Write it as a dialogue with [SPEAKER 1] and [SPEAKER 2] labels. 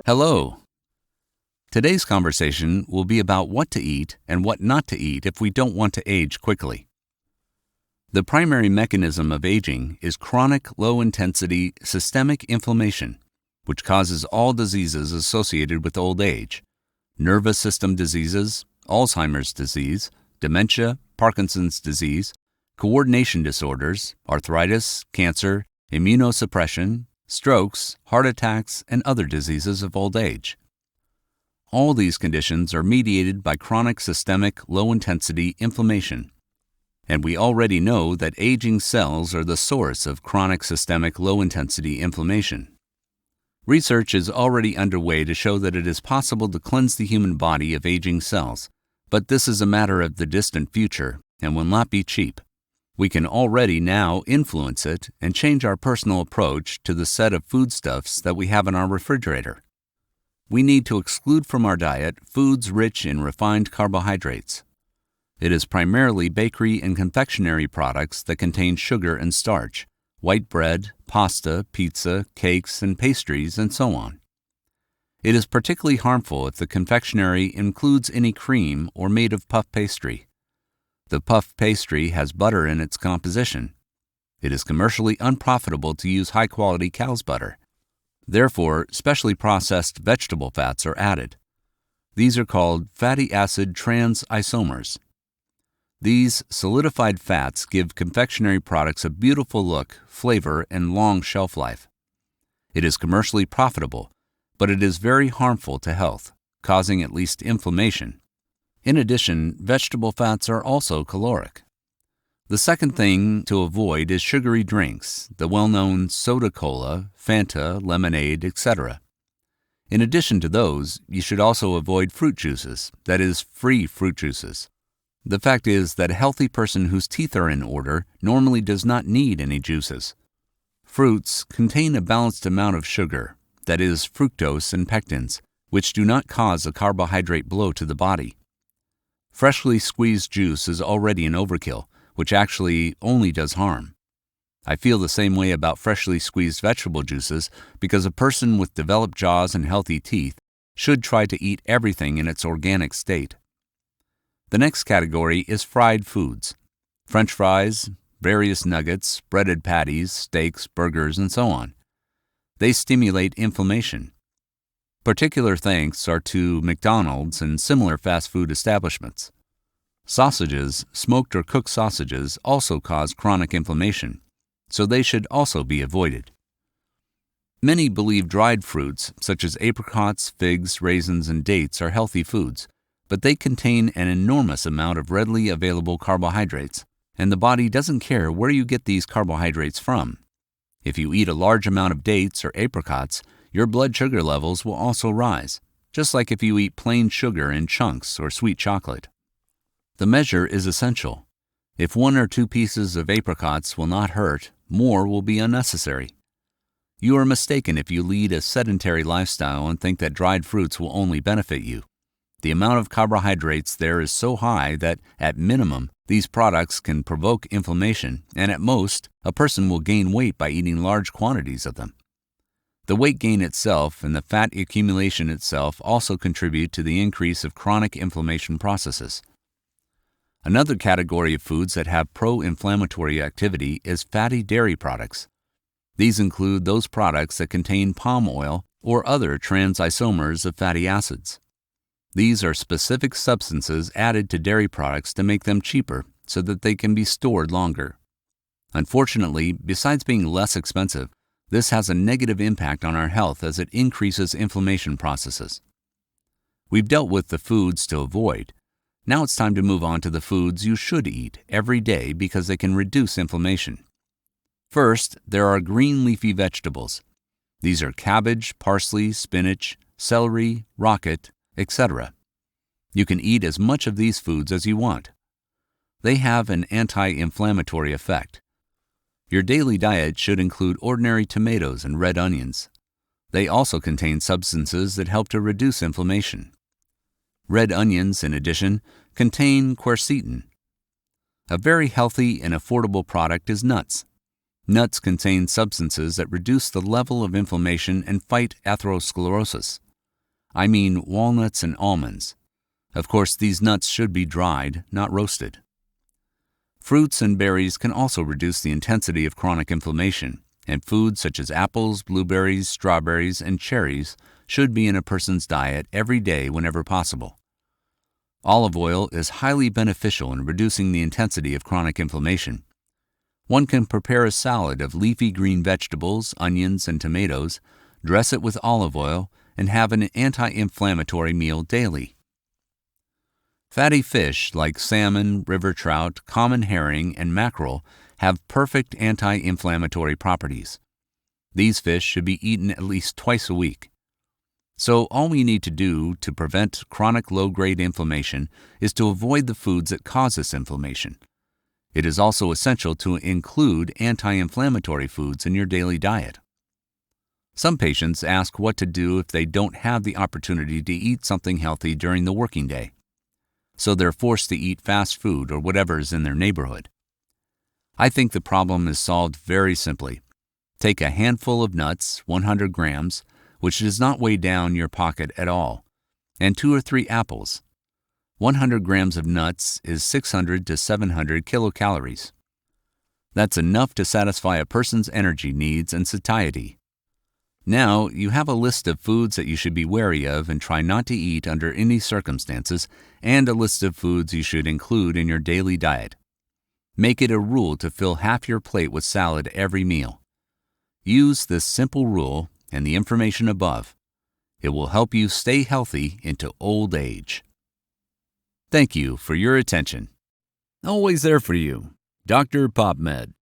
[SPEAKER 1] Hello. Today's conversation will be about what to eat and what not to eat if we don't want to age quickly. The primary mechanism of aging is chronic low-intensity systemic inflammation, which causes all diseases associated with old age: nervous system diseases, Alzheimer's disease, dementia, Parkinson's disease, coordination disorders, arthritis, cancer, immunosuppression, strokes, heart attacks, and other diseases of old age. All these conditions are mediated by chronic systemic low-intensity inflammation, and we already know that aging cells are the source of chronic systemic low-intensity inflammation. Research is already underway to show that it is possible to cleanse the human body of aging cells, but this is a matter of the distant future and will not be cheap. We can already now influence it and change our personal approach to the set of foodstuffs that we have in our refrigerator. We need to exclude from our diet foods rich in refined carbohydrates. It is primarily bakery and confectionery products that contain sugar and starch, white bread, pasta, pizza, cakes, and pastries, and so on. It is particularly harmful if the confectionery includes any cream or made of puff pastry. The puff pastry has butter in its composition. It is commercially unprofitable to use high-quality cow's butter. Therefore, specially processed vegetable fats are added. These are called fatty acid transisomers. These solidified fats give confectionery products a beautiful look, flavor, and long shelf life. It is commercially profitable, but it is very harmful to health, causing at least inflammation. In addition, vegetable fats are also caloric. The second thing to avoid is sugary drinks, the well-known soda cola, Fanta, lemonade, etc. In addition to those, you should also avoid fruit juices, that is, free fruit juices. The fact is that a healthy person whose teeth are in order normally does not need any juices. Fruits contain a balanced amount of sugar, that is, fructose and pectins, which do not cause a carbohydrate blow to the body. Freshly squeezed juice is already an overkill, which actually only does harm. I feel the same way about freshly squeezed vegetable juices because a person with developed jaws and healthy teeth should try to eat everything in its organic state. The next category is fried foods: French fries, various nuggets, breaded patties, steaks, burgers, and so on. They stimulate inflammation. Particular thanks are to McDonald's and similar fast food establishments. Sausages, smoked or cooked sausages, also cause chronic inflammation, so they should also be avoided. Many believe dried fruits, such as apricots, figs, raisins, and dates, are healthy foods, but they contain an enormous amount of readily available carbohydrates, and the body doesn't care where you get these carbohydrates from. If you eat a large amount of dates or apricots, your blood sugar levels will also rise, just like if you eat plain sugar in chunks or sweet chocolate. The measure is essential. If 1 or 2 pieces of apricots will not hurt, more will be unnecessary. You are mistaken if you lead a sedentary lifestyle and think that dried fruits will only benefit you. The amount of carbohydrates there is so high that, at minimum, these products can provoke inflammation, and at most, a person will gain weight by eating large quantities of them. The weight gain itself and the fat accumulation itself also contribute to the increase of chronic inflammation processes. Another category of foods that have pro-inflammatory activity is fatty dairy products. These include those products that contain palm oil or other transisomers of fatty acids. These are specific substances added to dairy products to make them cheaper so that they can be stored longer. Unfortunately, besides being less expensive, this has a negative impact on our health as it increases inflammation processes. We've dealt with the foods to avoid. Now it's time to move on to the foods you should eat every day because they can reduce inflammation. First, there are green leafy vegetables. These are cabbage, parsley, spinach, celery, rocket, etc. You can eat as much of these foods as you want. They have an anti-inflammatory effect. Your daily diet should include ordinary tomatoes and red onions. They also contain substances that help to reduce inflammation. Red onions, in addition, contain quercetin. A very healthy and affordable product is nuts. Nuts contain substances that reduce the level of inflammation and fight atherosclerosis. I mean walnuts and almonds. Of course, these nuts should be dried, not roasted. Fruits and berries can also reduce the intensity of chronic inflammation, and foods such as apples, blueberries, strawberries, and cherries should be in a person's diet every day whenever possible. Olive oil is highly beneficial in reducing the intensity of chronic inflammation. One can prepare a salad of leafy green vegetables, onions, and tomatoes, dress it with olive oil, and have an anti-inflammatory meal daily. Fatty fish like salmon, river trout, common herring, and mackerel have perfect anti-inflammatory properties. These fish should be eaten at least twice a week. So all we need to do to prevent chronic low-grade inflammation is to avoid the foods that cause this inflammation. It is also essential to include anti-inflammatory foods in your daily diet. Some patients ask what to do if they don't have the opportunity to eat something healthy during the working day. So they're forced to eat fast food or whatever is in their neighborhood. I think the problem is solved very simply. Take a handful of nuts, 100 grams, which does not weigh down your pocket at all, and 2 or 3 apples. 100 grams of nuts is 600 to 700 kilocalories. That's enough to satisfy a person's energy needs and satiety. Now, you have a list of foods that you should be wary of and try not to eat under any circumstances, and a list of foods you should include in your daily diet. Make it a rule to fill half your plate with salad every meal. Use this simple rule and the information above. It will help you stay healthy into old age. Thank you for your attention. Always there for you, Dr. PopMed.